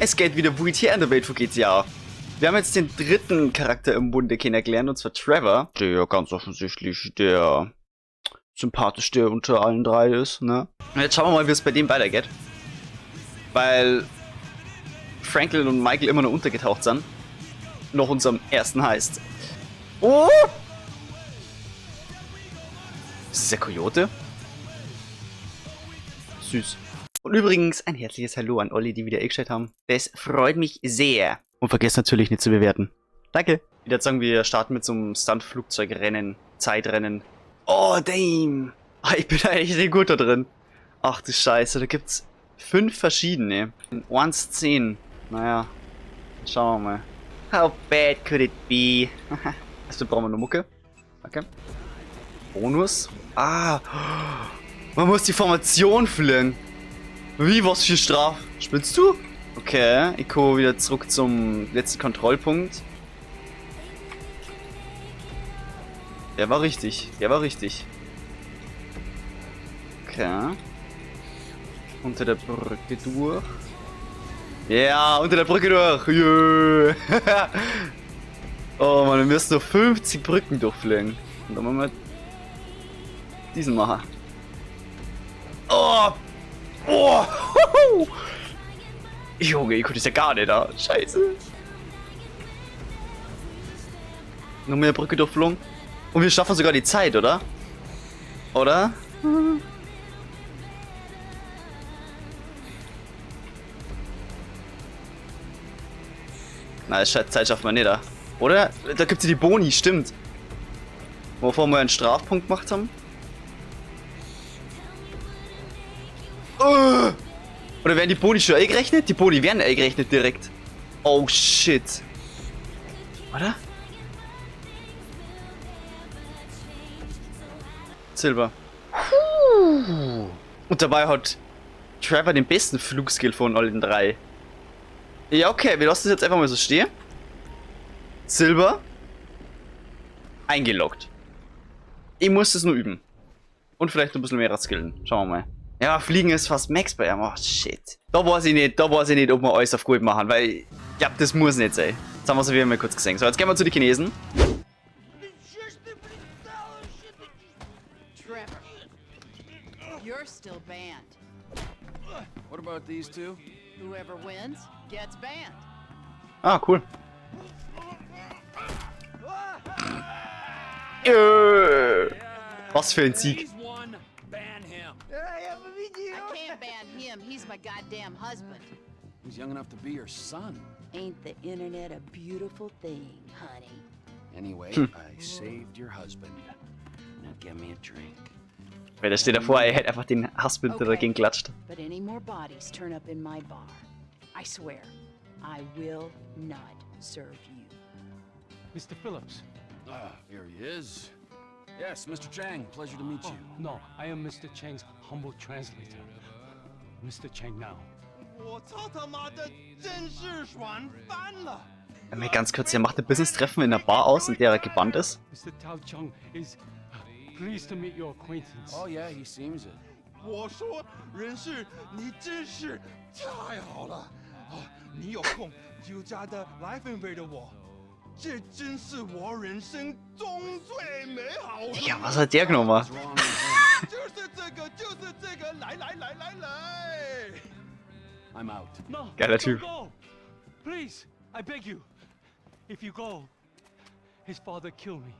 Es geht wieder weiter in der Welt von GTA. Wir haben jetzt den dritten Charakter im Bunde kennengelernt, und zwar Trevor, der ganz offensichtlich der sympathischste unter allen drei ist, ne? Und jetzt schauen wir mal, wie es bei dem weitergeht. Weil Franklin und Michael immer noch untergetaucht sind. Nach unserem ersten Heist. Oh! Ist das der Coyote? Süß. Und übrigens ein herzliches Hallo an alle, die wieder eingeschaltet haben. Das freut mich sehr. Und vergesst natürlich nicht zu bewerten. Danke. Ich würde sagen, wir starten mit so einem Stunt-Flugzeugrennen, Zeitrennen. Oh, damn. Ich bin da echt nicht gut da drin. Ach du Scheiße, da gibt's 5 verschiedene. 1 10. Naja, schauen wir mal. How bad could it be? Also brauchen wir eine Mucke. Okay. Bonus. Ah. Man muss die Formation fliegen. Wie, was für Straf? Spinnst du? Okay, ich komme wieder zurück zum letzten Kontrollpunkt. Der war richtig. Der war richtig. Okay. Unter der Brücke durch. Ja, unter der Brücke durch. Yeah. Oh man, wir müssen nur 50 Brücken durchfliegen. Und dann machen wir diesen machen. Oh! Oh! Junge, ich konnte das ja gar nicht da. Scheiße. Noch mehr Brücke durchflogen. Und wir schaffen sogar die Zeit, oder? Oder? Na, Zeit schaffen wir nicht, da. Oder? Da gibt es ja die Boni, stimmt. Wovor wir einen Strafpunkt gemacht haben. Oder werden die Boni schon eingerechnet? Die Boni werden eingerechnet direkt. Oh shit. Oder? Silber. Und dabei hat Trevor den besten Flugskill von allen drei. Ja, okay, wir lassen das jetzt einfach mal so stehen. Silber. Eingeloggt. Ich muss das nur üben. Und vielleicht ein bisschen mehr skillen. Schauen wir mal. Ja, Fliegen ist fast Max bei ihm. Oh, shit. Da weiß ich nicht, ob wir alles auf gut machen, weil ich glaube, das muss nicht sein. Jetzt haben wir es wieder mal kurz gesehen. So, jetzt gehen wir zu den Chinesen. Trevor, you're still banned. What about these two? Whoever wins gets banned. Ah, cool. Was für ein Sieg. I can't ban him. He's my goddamn husband. He's young enough to be your son. Ain't the internet a beautiful thing, honey? Anyway, I saved your husband. Now give me a drink. Weil da steht davor, er hätte einfach den Husband dagegen klatscht. But any more bodies turn up in my bar. I swear, I will not serve you. Mr. Phillips. Ah, here he is. Yes, Mr. Chang, pleasure to meet you. No, I am Mr. Chang's humble translator. Mr. Chang now. Mir ganz kurz, er macht ein Business-Treffen in einer Bar aus, in der er gebannt ist. Mr. Tao Chung is pleased to meet your acquaintance. Oh yeah, he seems it. 我说，人事，你真是太好了啊！你有空就加的来分飞的我，这真是我人生中最美好的。 Ja, was hat der genommen? 就是这个，就是这个，来来来来来。 I'm out. No, Geiler don't Typ. go. Please, I beg you. If you go, his father kill me.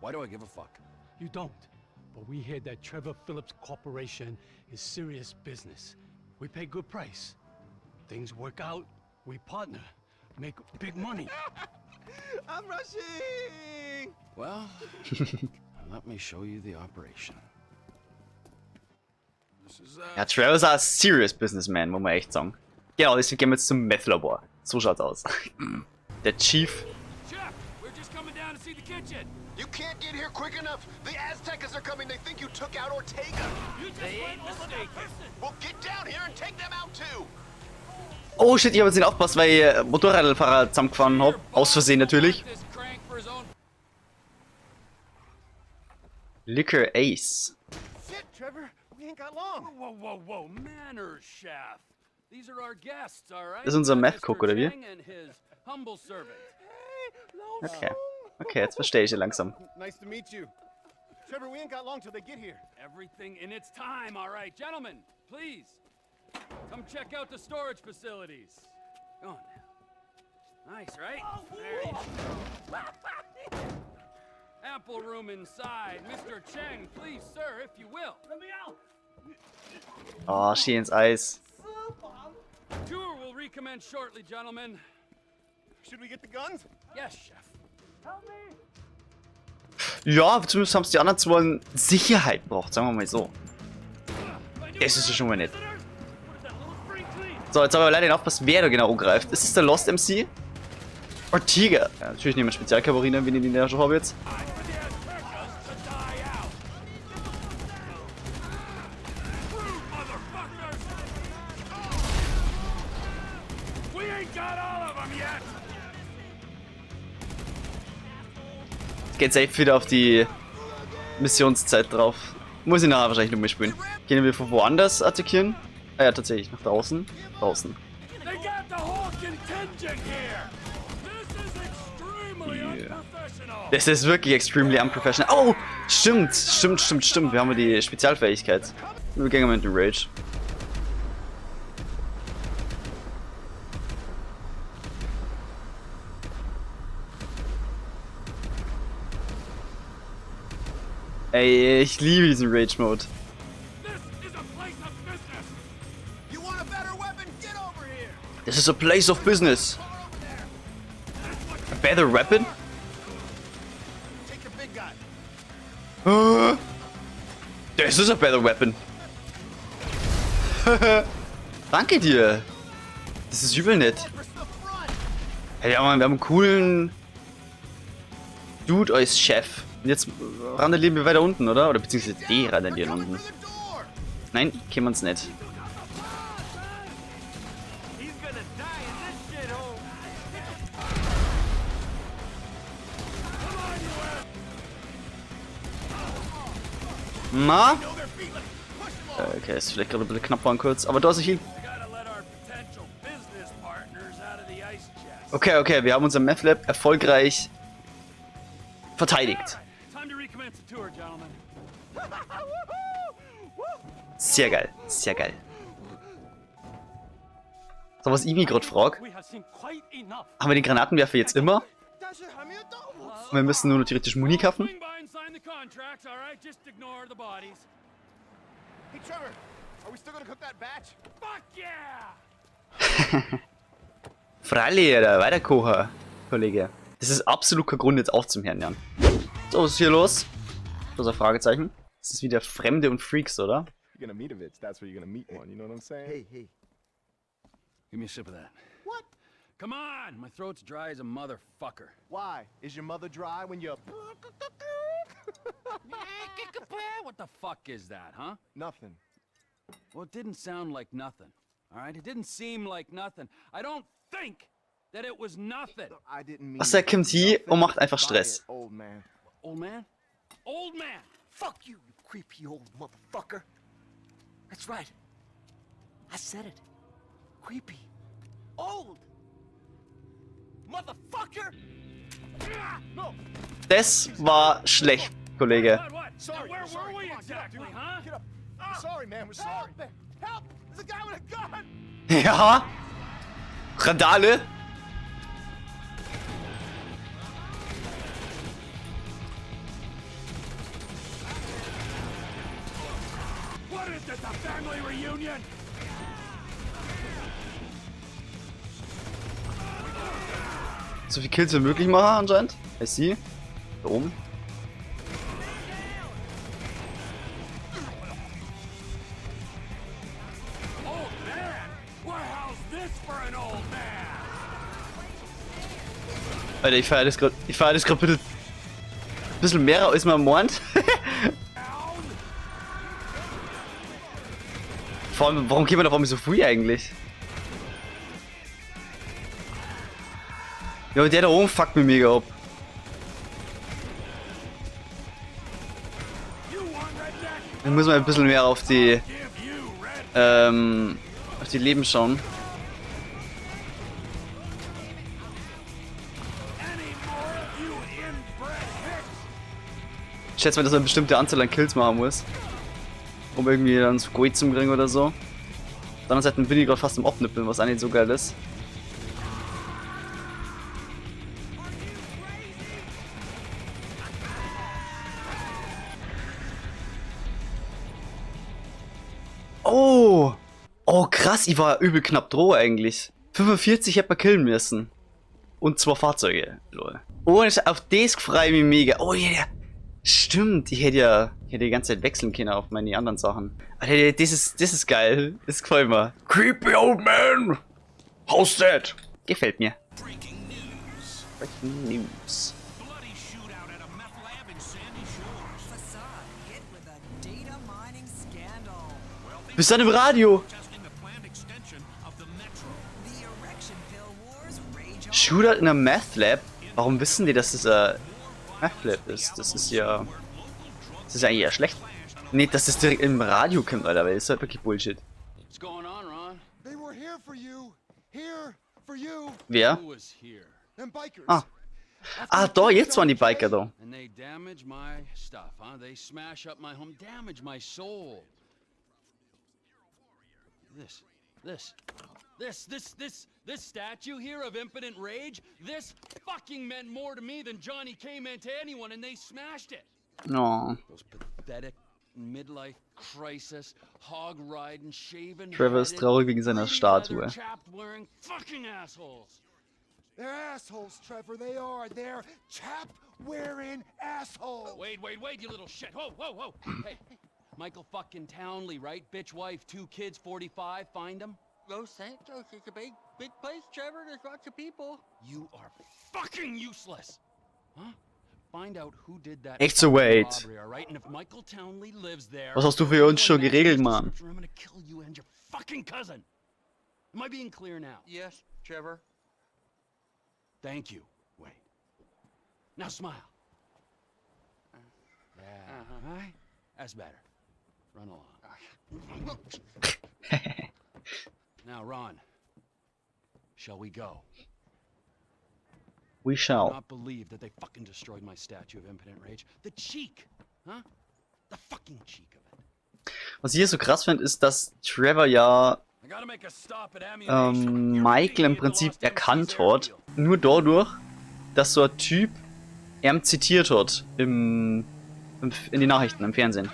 Why do I give a fuck? You don't. But we hear that Trevor Phillips Corporation is serious business. We pay good price. Things work out, we partner, make big money. I'm rushing. Well, let me show you the operation. This is Ja, Trevor ist ein serious businessman, muss man echt sagen. Genau, deswegen gehen wir jetzt zum Meth-Labor. So schaut's aus. Der Chief. Chef, we're just coming down to see the kitchen. You can't get here quick enough. The Aztecas are coming. They think you took out Ortega. You just went over that person. Well, get down here and take them out too. Oh shit, ich habe jetzt nicht aufgepasst, weil ich Motorradfahrer zusammengefahren habe. Aus Versehen natürlich. This crank for his own. Liquor Ace. Shit, Trevor, we ain't got long. Whoa, whoa, whoa, manners, chef. These are our guests, all right? Das ist unser Meth-Cook, oder wie? Cheng and his humble servant. Okay. Okay, jetzt verstehe ich sie langsam. Nice to meet you. Trevor, we ain't got long till they get here. Everything in its time, all right? Gentlemen, please. Come check out the storage facilities. Go on now. Nice, right? There you go. Ample room inside. Mr. Cheng, please, sir, if you will. Let me out. Oh, Ski ins Eis. Tour will recommence shortly, gentlemen. Should we get the guns? Yes, chef. Ja, zumindest haben es die anderen zwei Sicherheit braucht, sagen wir mal so. Das ist ja schon mal nett. So, jetzt aber leider aufpassen, wer da genau angreift. Ist es der Lost MC? Ortega. Ja, natürlich nehmen wir Spezialkavallerie, wie ich den ja schon habe jetzt. Geht safe wieder auf die Missionszeit drauf. Muss ich nachher wahrscheinlich nochmal spielen. Können wir von woanders attackieren? Ah ja, tatsächlich, nach draußen. Draußen. Das ist wirklich extremely unprofessional. Oh! Stimmt. Wir haben ja die Spezialfähigkeit. Wir gehen mal mit dem Rage. Ey, ich liebe diesen Rage-Mode. This is a place of business. A better weapon? This is a better weapon. Danke dir. Das ist übel nett. Hey, wir haben einen coolen Dude als Chef. Und jetzt randalieren wir weiter unten, oder? Oder beziehungsweise die randalieren unten. Nein, können wir uns nicht. Na? Okay, ist vielleicht gerade ein bisschen knapp waren kurz, aber da ist ich. Okay, wir haben unser Meth Lab erfolgreich verteidigt. Sehr geil, sehr geil. So, was ich mich gerade frage, haben wir den Granatenwerfer jetzt immer? Und wir müssen nur noch theoretisch Muni kaufen? Hey, Trevor, are we still gonna cook that batch? Fuck yeah! Freilich, Alter, weiterkochen, Kollege. Das ist absolut kein Grund, jetzt aufzuhören, Jan. So, was ist hier los? Das ist ein Fragezeichen. Das ist wieder Fremde und Freaks, oder? You're gonna meet a bitch, that's where you're gonna meet one, you know what I'm saying? Hey. Give me a sip of that. What? Come on! My throat's dry as a motherfucker. Why? Is your mother dry when you're... What the fuck is that, huh? Nothing. Well, it didn't sound like nothing. All right? It didn't seem like nothing. I don't think that it was nothing. I didn't mean... Also er kommt hier und macht einfach Stress. Old man. Old man? Old man! Fuck you, you creepy old motherfucker. That's right. I said it. Creepy. Old. Motherfucker! No! Das war schlecht, Kollege. What? Sorry, Where sorry, were we come on, exactly, get up, dude. huh? Get up. We're sorry, man, we're sorry. Help! There's a guy with a gun! Ja. Randale. What is this, a family reunion? So viel Kills wie möglich machen anscheinend. I see. Da oben. Old man? Well, how's this for an old man? Alter, ich feiere das gerade. Ein bisschen mehr als man meint. Vor allem, warum geht man da vor mir so früh eigentlich? Ja, der da oben fuckt mich mega ab. Dann muss man ein bisschen mehr auf die auf die Leben schauen. Ich schätze mal, dass man eine bestimmte Anzahl an Kills machen muss. Um irgendwie dann so Gold zu kriegen oder so. Auf der anderen Seite bin ich gerade fast im Abnippeln, was auch nicht so geil ist. Oh! Oh krass, ich war übel knapp droh eigentlich. 45 hätte man killen müssen. Und 2 Fahrzeuge. Lol. Oh, auf das freue ich mich mega. Oh ja, yeah. Stimmt, ich hätte die ganze Zeit wechseln können auf meine anderen Sachen. Alter, das ist geil. Das gefällt mir. Creepy old man! How's that? Gefällt mir. Breaking News. Bloody shootout at a meth lab in Sandy Shores. Facade hit with a data mining scandal. Bist du dann im Radio? Testing the planned extension of the metro. The erection pill wars rage on. Shootout in einem Meth Lab? Warum wissen die, dass es ein Meth Lab ist? Das ist ja... Das ist ja eigentlich eher schlecht. Nee, dass das direkt im Radio kommt, Alter, weil das ist halt wirklich Bullshit. What's going on, Ron? They were here for you. Here for you. Wer? Who was here? Them bikers. Ah. Ah, da, jetzt waren die Biker da. And they damage my stuff, huh? They smash up my home, damage my soul. This statue here of impotent rage, this fucking meant more to me than Johnny K meant to anyone, and they smashed it. No. Those pathetic midlife crisis, hog riding, shaven. Trevor ist traurig wegen seiner Statue. Chapped wearing fucking assholes. They're assholes, Trevor. They are. They're chap-wearing assholes. Wait, you little shit. Whoa. Hey, Michael fucking Townley, right? Bitch wife, 2 kids, 45. Find him. Los Santos is a big place, Trevor. There's lots of people. You are fucking useless. Huh? Find out who did that. Echt so, wait. Robbery, all right? And if Michael Townley lives there, Was hast du für uns schon geregelt, Mann? I'm gonna kill you and your fucking cousin. Am I being clear now? Yes, Trevor. Thank you. Wait. Now smile. Yeah. All right. That's better. Run along. Now, Ron. Shall we go? We I shall. cannot believe that they fucking destroyed my statue of impotent rage. The cheek, huh? The fucking cheek of it. Was ich hier so krass finde, ist, dass Trevor ja I gotta make a stop at ammunition. Michael im Prinzip erkannt hat. Nur dadurch, dass so ein Typ zitiert hat in die Nachrichten, im Fernsehen.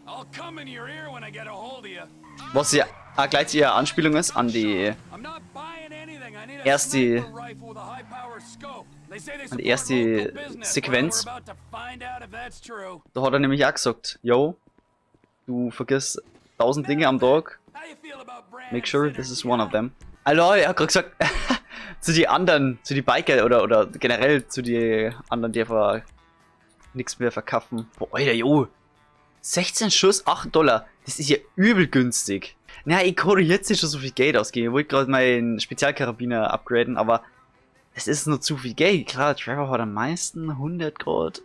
I'll come in your ear when I get a hold of you. Was ja auch gleichzeitig eine Anspielung ist an die I'm not buying anything. I need a erste, sniper rifle with a high-power scope. They say they an die support erste local business. Sequenz. Well, we're about to find out if that's true. Da hat er nämlich auch gesagt, yo, du vergisst 1000 Dinge am Tag. How you feel about brand Make sure this is one of synergy, them. Also, er hat gerade gesagt, zu die anderen, zu die Biker oder generell zu die anderen, die einfach nichts mehr verkaufen. Boah, Alter, jo. 16 Schuss, $8. Das ist ja übel günstig. Na, ich kann jetzt nicht schon so viel Geld ausgeben. Ich wollte gerade meinen Spezialkarabiner upgraden, aber es ist nur zu viel Geld. Klar, Trevor hat am meisten 100 Grad.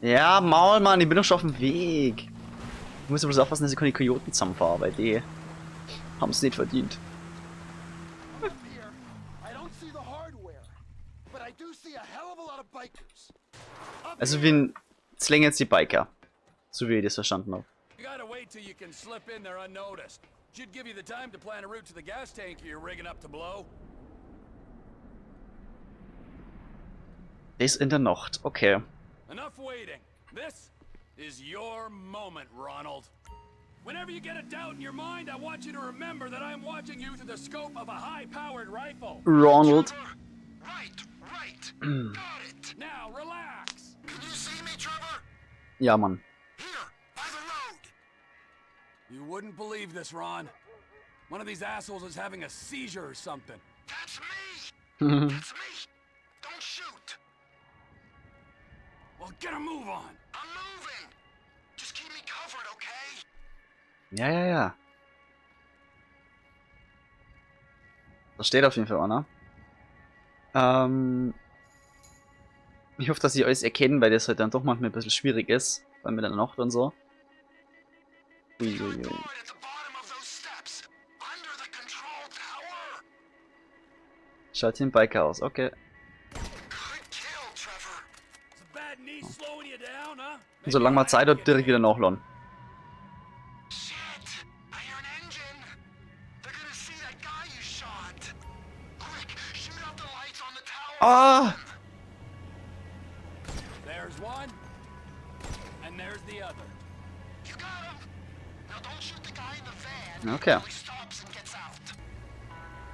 Ja, Maul, Mann, ich bin doch schon auf dem Weg. Ich muss bloß aufpassen, dass ich keine Kojoten zusammenfahre, weil die haben es nicht verdient. Here, I don't see the hardware, but I do see a hell of a lot of bikers. Also wir slängen jetzt die Biker. So wie ich das verstanden habe. You gotta wait till you can slip in there unnoticed. Should give you the time to plan a route to the gas tank you're rigging up to blow. Das in der Nacht, okay. Enough waiting. This is your moment, Ronald. Whenever you get a doubt in your mind, I want you to remember that I'm watching you through the scope of a high-powered rifle. Ronald. Right. Got it. Now, relax. Can you see me, Trevor? Ja, Mann. Here, by the road. You wouldn't believe this, Ron. One of these assholes is having a seizure or something. That's me. That's me. Don't shoot. Well, get a move on. I'm moving. Just keep me covered, okay? Ja. Da steht auf jeden Fall einer. Ich hoffe, dass sie alles erkennen, weil das halt dann doch manchmal ein bisschen schwierig ist. Weil mit der Nacht und so. Uiuiui. Good at the under the control tower. Schalt den Biker aus, okay. Good kill, Trevor. Is a bad knee slowing you down, huh? Und solange man Zeit hat, direkt wieder nachladen. Shit! I hear an engine. They're gonna see that guy you shot. Quick, shoot out the lights on the tower. Ah! There's one. And there's the other. You got him. Now don't shoot the guy in the van. Okay. He stops and gets out.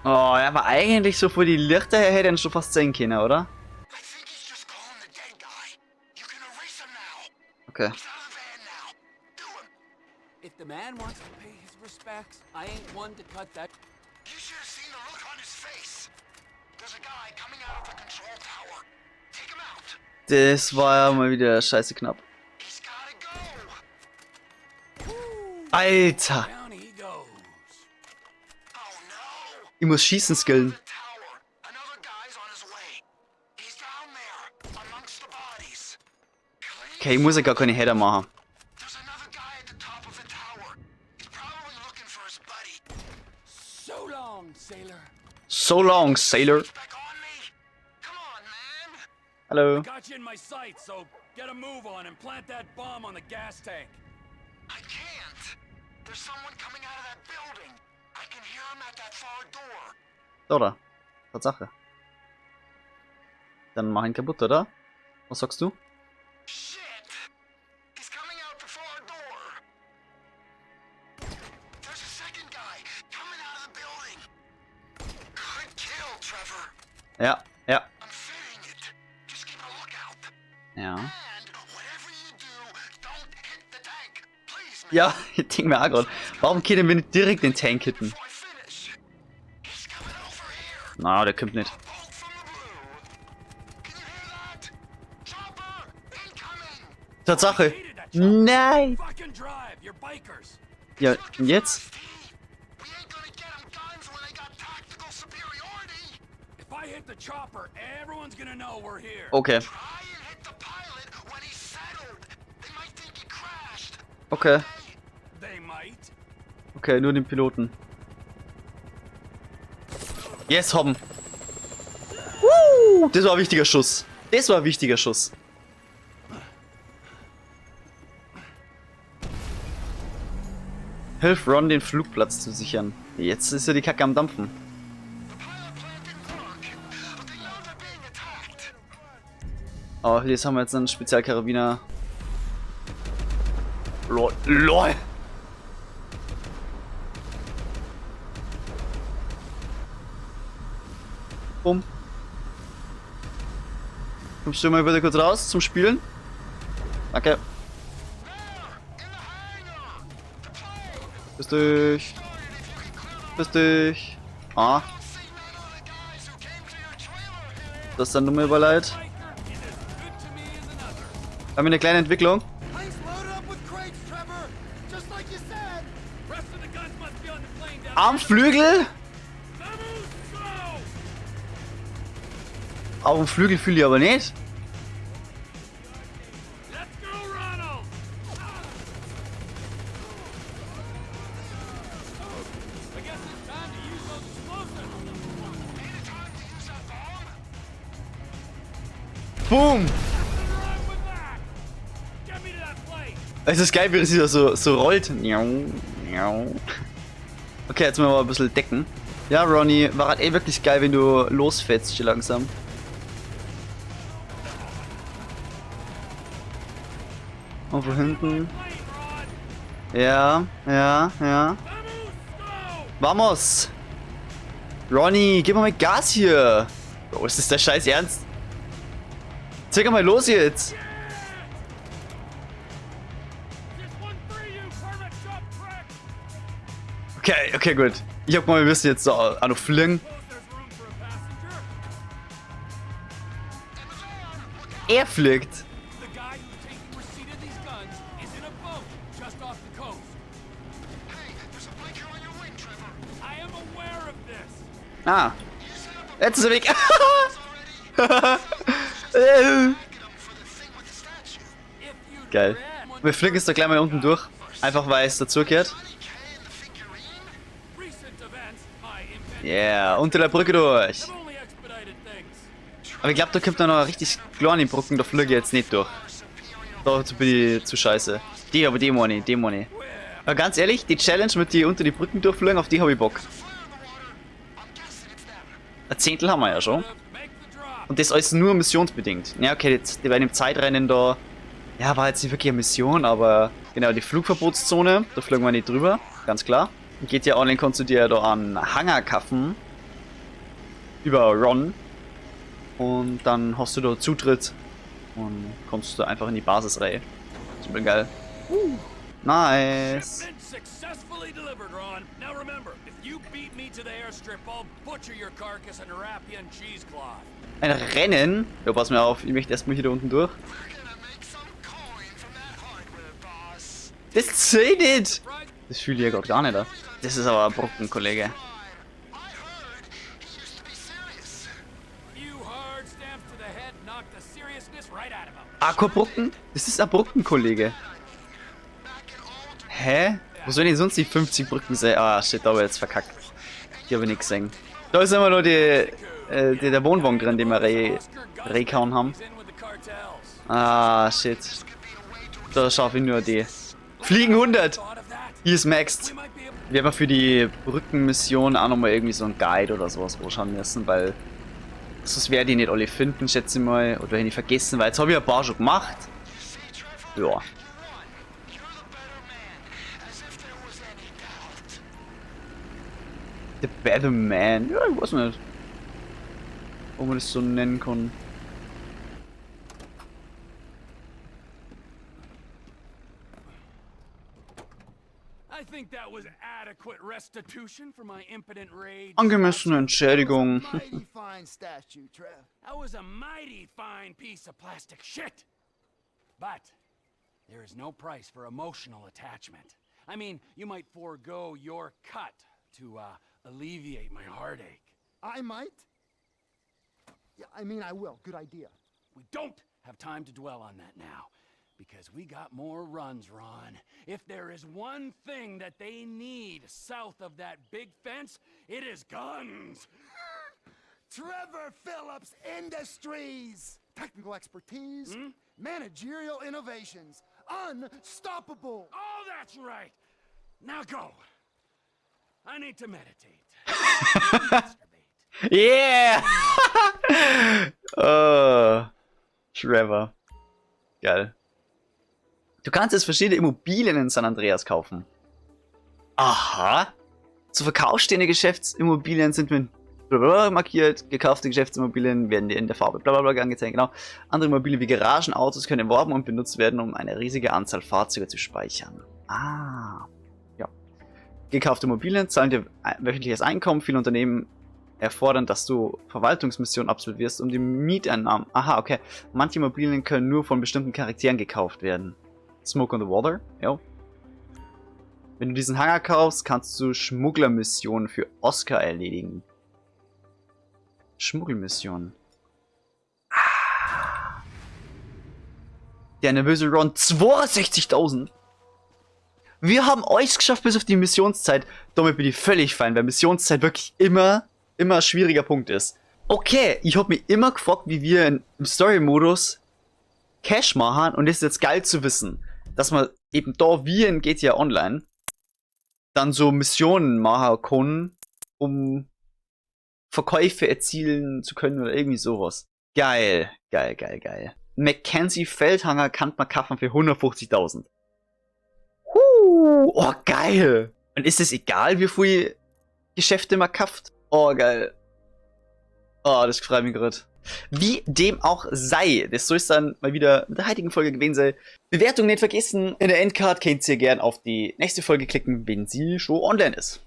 Oh, er war eigentlich so vor die Lichter her, hätte ihn schon fast sehen können, oder? I think he's just calling the dead guy. You can erase him now. Okay. He's out of the van now. Do him. If the man wants to pay his respects, I ain't one to cut that. You should have seen the look on his face. There's a guy coming out of the control tower. Take him out. Das war ja mal wieder scheiße knapp. He's gotta go. Alter! Down he goes. Oh no. Ich muss schießen skillen. The tower. Another guy's on his way. He's down there amongst the bodies. Okay, ich muss ja gar keine Header machen. There's another guy at the top of the tower. He's probably looking for his buddy. So long, sailor. So long, Sailor. Back on me. Come on, man. Hallo. Got you in my sights, so get a move on and plant that bomb on the gas tank. I can't. There's someone coming out of that building. I can hear him at that far door. Oder? Tatsache. Dann mach ihn kaputt, oder? Was sagst du? Shit! He's coming out the far door. There's a second guy coming out of the building. Good kill, Trevor. Ja, ja. I'm fitting it. Just keep a lookout. Ja. And whatever you do, don't hit the tank. Please, man. Ja, ich denke mir auch gerade. Warum können wir nicht direkt den Tank hitten? Before I finish. He's coming over here. Na, der kommt nicht. A bolt from the blue. Can you hear that? Chopper incoming. Tatsache. Hated that shot. Nein! Fucking drive, you're bikers. Ja, und jetzt? We ain't gonna get them guns when they got tactical superiority. If I hit the chopper, everyone's gonna know we're here. Okay, Try and hit the pilot when he's settled. They might think he crashed. okay. They might. Okay, nur den Piloten. Yes, haben. Das war ein wichtiger Schuss. Das war ein wichtiger Schuss. Hilf Ron, den Flugplatz zu sichern. Jetzt ist ja die Kacke am Dampfen. Oh, jetzt haben wir jetzt einen Spezialkarabiner. LOL. LOL. Bumm. Kommst du mal bitte kurz raus zum Spielen? Danke. Bist dich. Bist dich. Ah. Das ist dann nur überleid. Haben wir eine kleine Entwicklung. Plane's loaded up with crates, Trevor. Just like you said. Rest of the guns must be on the plane down Am Flügel. Auf dem Flügel fühle ich aber nicht. Let's go, Ronald! I guess it's time to use those explosives. Ain't it time to use that bomb? Boom. Nothing wrong with that. Get me to that plane. Es ist geil, wie das wieder so rollt. Okay, jetzt müssen wir mal ein bisschen decken. Ja, Ronny, war halt wirklich geil, wenn du losfällst hier langsam. Und von hinten. Plane, Rod. Ja, ja, ja. Vamos! Ronny, gib mal mit Gas hier! Bro, ist das der Scheiß Ernst? Zeig mal los jetzt! This one for you, permit shop track. Okay, okay, gut. Ich hab mal, wir müssen jetzt so auch noch fliegen. Suppose there's room for a passenger. Er fliegt. The guy who's taking receipt of these guns is in a boat just off the coast. Hey, there's a bike here on your wing, Trevor. I am aware of this. Ah, You set up a jetzt ist er weg. already. Geil. Get him for the thing with the statue. If you Geil. Wir fliegen jetzt da gleich mal unten durch. Einfach weil es dazugehört. Johnny K and the figurine? recent Yeah, unter der Brücke durch. I've only expedited things. Aber ich glaube, da kommt noch eine richtig kleine Brücken, da fliege ich jetzt nicht durch. Da bin ich zu scheiße. Die meine ich. Aber ganz ehrlich, die Challenge mit die unter die Brücken durchfliegen, auf die habe ich Bock. Ein Zehntel haben wir ja schon. Make the drop. Und das alles nur missionsbedingt. Ja, okay, jetzt bei dem Zeitrennen da, ja, war jetzt nicht wirklich eine Mission, aber genau, die Flugverbotszone, da fliegen wir nicht drüber, ganz klar. Und geht ja online, kannst du dir da an Hangar kaufen. Über Ron. Und dann hast du da Zutritt. Und kommst du einfach in die Basis rein. Super geil. Nice. Shipment successfully delivered, Ron. Now remember, if you beat me to the airstrip, I'll butcher your carcass and wrap you in cheesecloth. Ein Rennen? Ja, pass mir auf, ich möchte erstmal hier da unten durch. Das zählt nicht! Das fühle ich ja gerade gar nicht. Das ist aber ein Brocken, Kollege. You hard stamps to the head knock the seriousness right out of him. Aquabrocken? Das ist ein Brocken, Kollege. Hä? Wo sollen denn sonst die 50 Brücken sein? Ah, shit, da habe ich jetzt verkackt. Die habe ich nicht gesehen. Da ist immer nur der Wohnwagen drin, den wir reingehauen haben. He's in with the cartels. Ah, shit. Da schaffe ich nur die. Fliegen 100! Thought of that? Hier ist maxed. We might be able. Wir haben für die Brückenmission auch nochmal irgendwie so einen Guide oder sowas anschauen müssen, weil sonst werde ich nicht alle finden, schätze ich mal. Oder wenn ich vergessen, weil jetzt habe ich ein paar schon gemacht. Ja. The Better Man. Ja, ich weiß nicht. Ob man das so nennen kann. I think that was adequate restitution for my impotent rage. Angemessene Entschädigung. Mighty fine statue, Trev. That was a mighty fine piece of plastic shit. But there is no price for emotional attachment. I mean, you might forego your cut to alleviate my heartache. I might? Yeah, I mean, I will. Good idea. We don't have time to dwell on that now, because we got more runs, Ron. If there is one thing that they need south of that big fence, it is guns. Trevor Phillips Industries! Technical expertise, managerial innovations, unstoppable! Oh, that's right. Now go. I need to meditate. Yeah! Oh, Trevor. Geil. Du kannst jetzt verschiedene Immobilien in San Andreas kaufen. Aha. Zu verkaufsstehende Geschäftsimmobilien sind mit blablabla markiert. Gekaufte Geschäftsimmobilien werden dir in der Farbe blablabla angezeigt. Genau. Andere Immobilien wie Garagen, Autos können erworben und benutzt werden, um eine riesige Anzahl Fahrzeuge zu speichern. Ah. Ja. Gekaufte Immobilien zahlen dir wöchentliches Einkommen. Viele Unternehmen erfordern, dass du Verwaltungsmissionen absolvierst, um die Mieteinnahmen. Aha, okay. Manche Immobilien können nur von bestimmten Charakteren gekauft werden. Smoke on the Water, ja. Wenn du diesen Hangar kaufst, kannst du Schmugglermissionen für Oscar erledigen. Schmuggelmission. Ah. Der nervöse Ron, 62.000. Wir haben alles geschafft bis auf die Missionszeit. Damit bin ich völlig fein, weil Missionszeit wirklich immer ein schwieriger Punkt ist. Okay, ich habe mich immer gefragt, wie wir im Story-Modus Cash machen, und das ist jetzt geil zu wissen, dass man eben da wie in GTA Online dann so Missionen machen kann, um Verkäufe erzielen zu können oder irgendwie sowas. Geil, geil, geil, geil. Mackenzie Feldhanger kann man kaufen für 150.000. Oh, geil. Und ist es egal, wie viel Geschäfte man kauft? Oh, geil. Oh, das freut mich gerade. Wie dem auch sei, das soll es dann mal wieder mit der heutigen Folge gewesen sein. Bewertung nicht vergessen. In der Endcard könnt ihr gerne auf die nächste Folge klicken, wenn sie schon online ist.